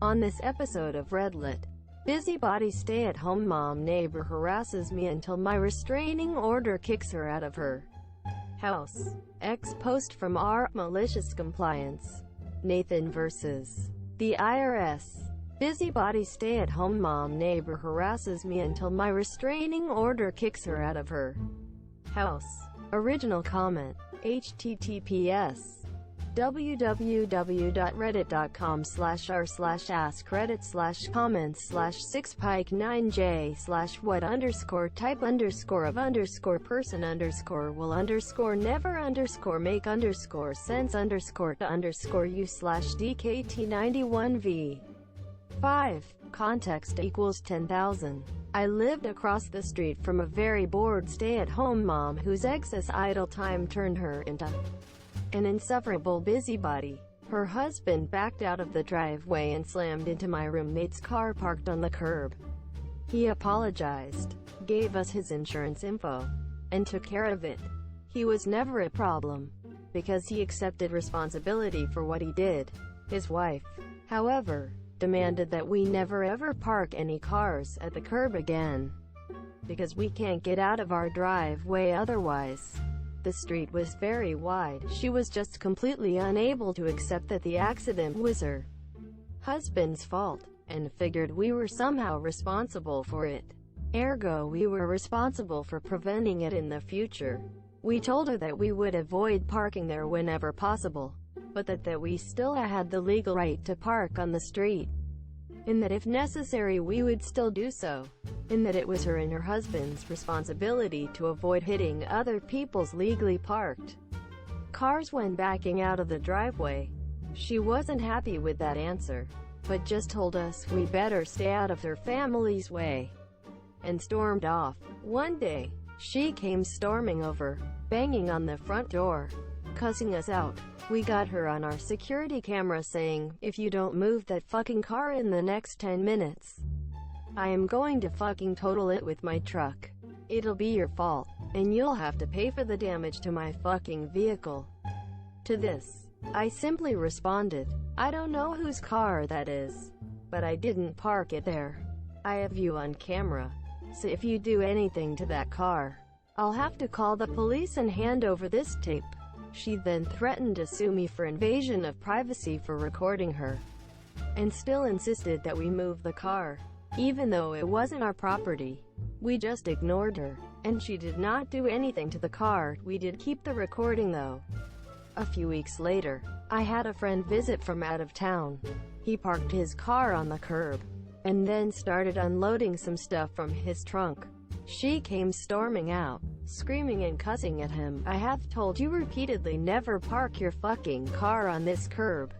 On this episode of Redlit, busybody stay-at-home mom neighbor harasses me until my restraining order kicks her out of her house. X post from R. Malicious compliance. Nathan vs. the IRS. Busybody stay-at-home mom neighbor harasses me until my restraining order kicks her out of her house. Original comment. https www.reddit.com/r/askcredit/comment/6pike9j/what_person_type_never_make_sense_uk_never_make_sense_uk. 5. Context equals 10,000. I lived across the street from a very bored stay-at-home mom whose excess idle time turned her into an insufferable busybody. Her husband backed out of the driveway and slammed into my roommate's car parked on the curb. He apologized, gave us his insurance info, and took care of it. He was never a problem, because he accepted responsibility for what he did. His wife, however, demanded that we never ever park any cars at the curb again, because we can't get out of our driveway otherwise. The street was very wide. She was just completely unable to accept that the accident was her husband's fault, and figured we were somehow responsible for it. Ergo, we were responsible for preventing it in the future. We told her that we would avoid parking there whenever possible, but that we still had the legal right to park on the street, and that if necessary we would still do so, and that it was her and her husband's responsibility to avoid hitting other people's legally parked cars when backing out of the driveway. She wasn't happy with that answer, but just told us we better stay out of her family's way, and stormed off. One day, she came storming over, banging on the front door, cussing us out. We got her on our security camera saying, "If you don't move that fucking car in the next 10 minutes, I am going to fucking total it with my truck. It'll be your fault, and you'll have to pay for the damage to my fucking vehicle." To this, I simply responded, "I don't know whose car that is, but I didn't park it there. I have you on camera, so if you do anything to that car, I'll have to call the police and hand over this tape." She then threatened to sue me for invasion of privacy for recording her, and still insisted that we move the car, even though it wasn't our property. We just ignored her, and she did not do anything to the car. We did keep the recording though. A few weeks later, I had a friend visit from out of town. He parked his car on the curb, and then started unloading some stuff from his trunk. She came storming out, screaming and cussing at him. "I have told you repeatedly never park your fucking car on this curb.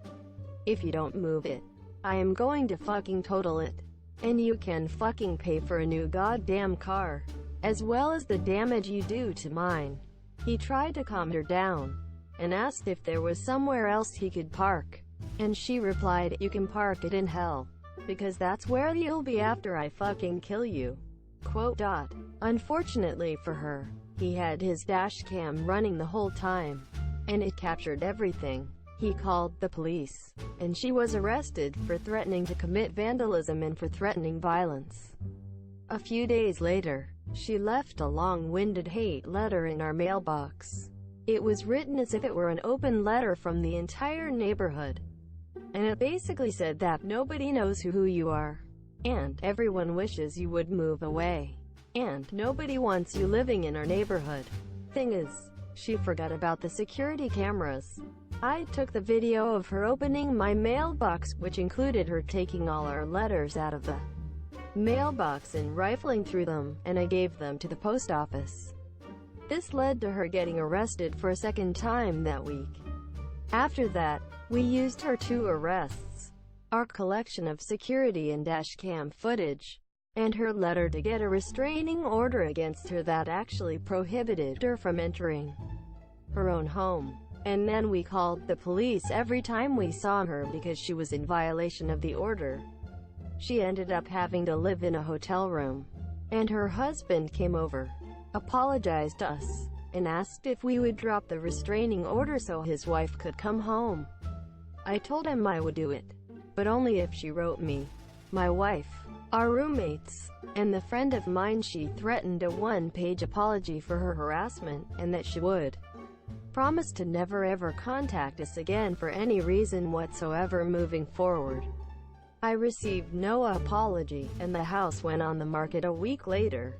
If you don't move it, I am going to fucking total it. And you can fucking pay for a new goddamn car, as well as the damage you do to mine." He tried to calm her down, and asked if there was somewhere else he could park. And she replied, "You can park it in hell, because that's where you'll be after I fucking kill you." Quote. Unfortunately for her, he had his dash cam running the whole time, and it captured everything. He called the police, and she was arrested for threatening to commit vandalism and for threatening violence. A few days later, she left a long-winded hate letter in our mailbox. It was written as if it were an open letter from the entire neighborhood, and it basically said that nobody knows who you are, and everyone wishes you would move away, and nobody wants you living in our neighborhood. Thing is, she forgot about the security cameras. I took the video of her opening my mailbox, which included her taking all our letters out of the mailbox and rifling through them, and I gave them to the post office. This led to her getting arrested for a second time that week. After that, we used her 2 arrests, our collection of security and dashcam footage, and her letter to get a restraining order against her that actually prohibited her from entering her own home. And then we called the police every time we saw her because she was in violation of the order. She ended up having to live in a hotel room, and her husband came over, apologized to us, and asked if we would drop the restraining order so his wife could come home. I told him I would do it, but only if she wrote me, my wife, our roommates, and the friend of mine she threatened a one-page apology for her harassment, and that she would promise to never ever contact us again for any reason whatsoever moving forward. I received no apology, and the house went on the market a week later.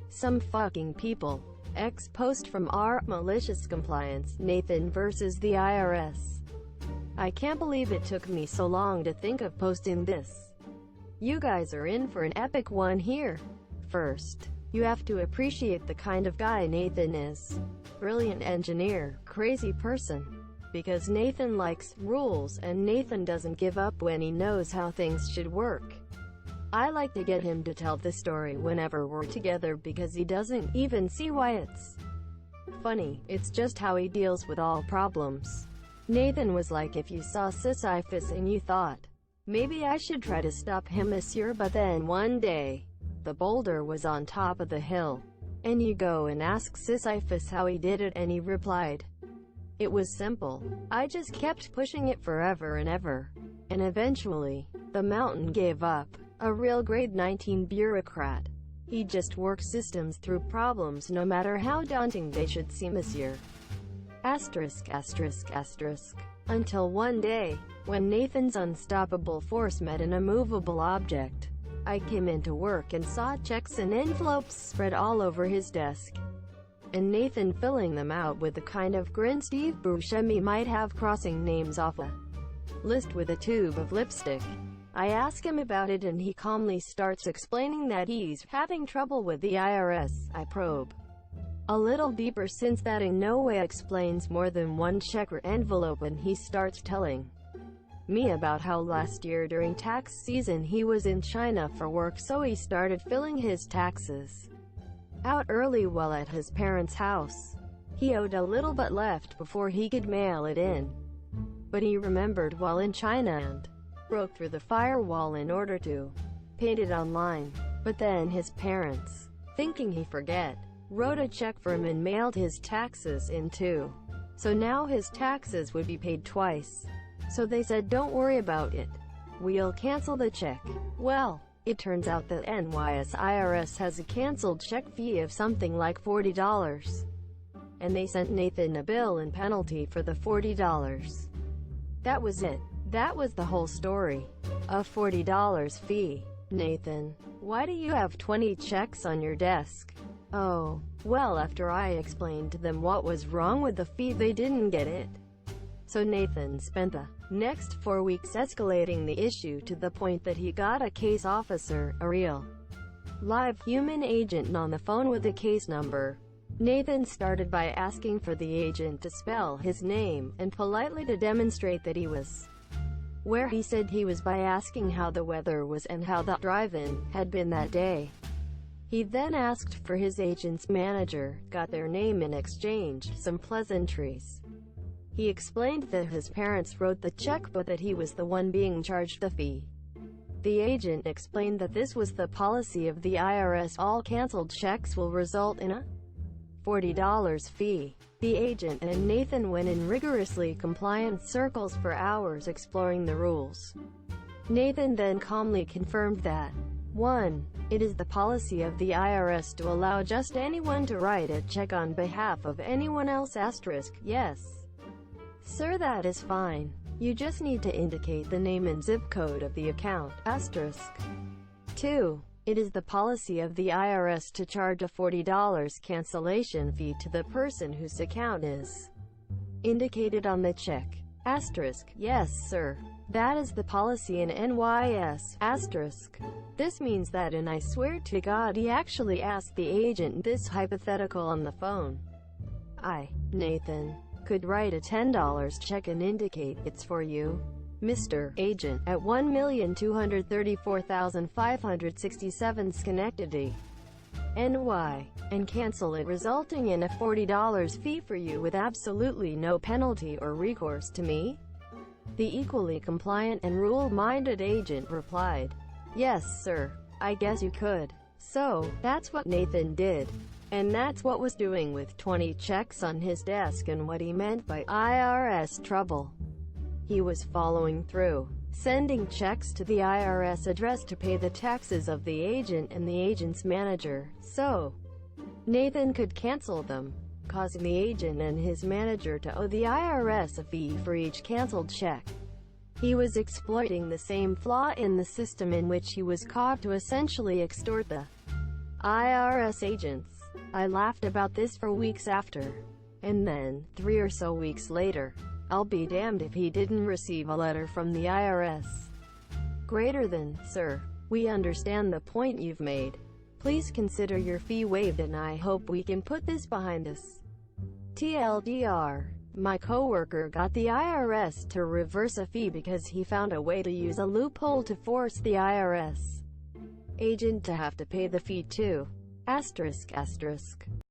Some fucking people. Ex post from R. Malicious Compliance, Nathan versus the IRS. I can't believe it took me so long to think of posting this. You guys are in for an epic one here. First, you have to appreciate the kind of guy Nathan is. Brilliant engineer, crazy person. Because Nathan likes rules, and Nathan doesn't give up when he knows how things should work. I like to get him to tell the story whenever we're together because he doesn't even see why it's funny. It's just how he deals with all problems. Nathan was like if you saw Sisyphus and you thought, maybe I should try to stop him this year, but then one day, the boulder was on top of the hill. And you go and ask Sisyphus how he did it, and he replied, it was simple. I just kept pushing it forever and ever. And eventually, the mountain gave up. A real grade 19 bureaucrat. He just works systems through problems no matter how daunting they should seem this year. Asterisk, asterisk, asterisk. Until one day, when Nathan's unstoppable force met an immovable object. I came into work and saw checks and envelopes spread all over his desk. And Nathan filling them out with the kind of grin Steve Buscemi might have crossing names off a list with a tube of lipstick. I ask him about it and he calmly starts explaining that he's having trouble with the IRS. I probe a little deeper since that in no way explains more than one check or envelope, and he starts telling me about how last year during tax season he was in China for work, so he started filling his taxes out early while at his parents' house. He owed a little but left before he could mail it in. But he remembered while in China and broke through the firewall in order to paid it online. But then his parents, thinking he forget, wrote a check for him and mailed his taxes in too. So now his taxes would be paid twice. So they said, don't worry about it. We'll cancel the check. Well, it turns out that NYS IRS has a canceled check fee of something like $40. And they sent Nathan a bill and penalty for the $40. That was it. That was the whole story. A $40 fee. Nathan, why do you have 20 checks on your desk? Oh, well, after I explained to them what was wrong with the fee, they didn't get it. So Nathan spent the next 4 weeks escalating the issue to the point that he got a case officer, a real live human agent, on the phone with the case number. Nathan started by asking for the agent to spell his name, and politely to demonstrate that he was where he said he was by asking how the weather was and how the drive-in had been that day. He then asked for his agent's manager, got their name, and exchanged some pleasantries. He explained that his parents wrote the check but that he was the one being charged the fee. The agent explained that this was the policy of the IRS. All canceled checks will result in a $40 fee. The agent and Nathan went in rigorously compliant circles for hours exploring the rules. Nathan then calmly confirmed that 1. It is the policy of the IRS to allow just anyone to write a check on behalf of anyone else. Asterisk, yes, sir, that is fine. You just need to indicate the name and zip code of the account. Asterisk. 2. It is the policy of the IRS to charge a $40 cancellation fee to the person whose account is indicated on the check. Asterisk. Yes, sir. That is the policy in NYS. Asterisk. This means that, and I swear to God he actually asked the agent this hypothetical on the phone. I, Nathan, could write a $10 check and indicate it's for you, Mr. Agent, at 1,234,567 Schenectady, NY, and cancel it, resulting in a $40 fee for you with absolutely no penalty or recourse to me? The equally compliant and rule-minded agent replied, yes, sir, I guess you could. So, that's what Nathan did. And that's what was doing with 20 checks on his desk and what he meant by IRS trouble. He was following through. sending checks to the IRS address to pay the taxes of the agent and the agent's manager, so Nathan could cancel them, causing the agent and his manager to owe the IRS a fee for each canceled check. He was exploiting the same flaw in the system in which he was caught to essentially extort the IRS agents. I laughed about this for weeks after. And then, 3 or so weeks later, I'll be damned if he didn't receive a letter from the IRS. Greater than, "Sir, we understand the point you've made. Please consider your fee waived and I hope we can put this behind us." TLDR. My coworker got the IRS to reverse a fee because he found a way to use a loophole to force the IRS agent to have to pay the fee too. ****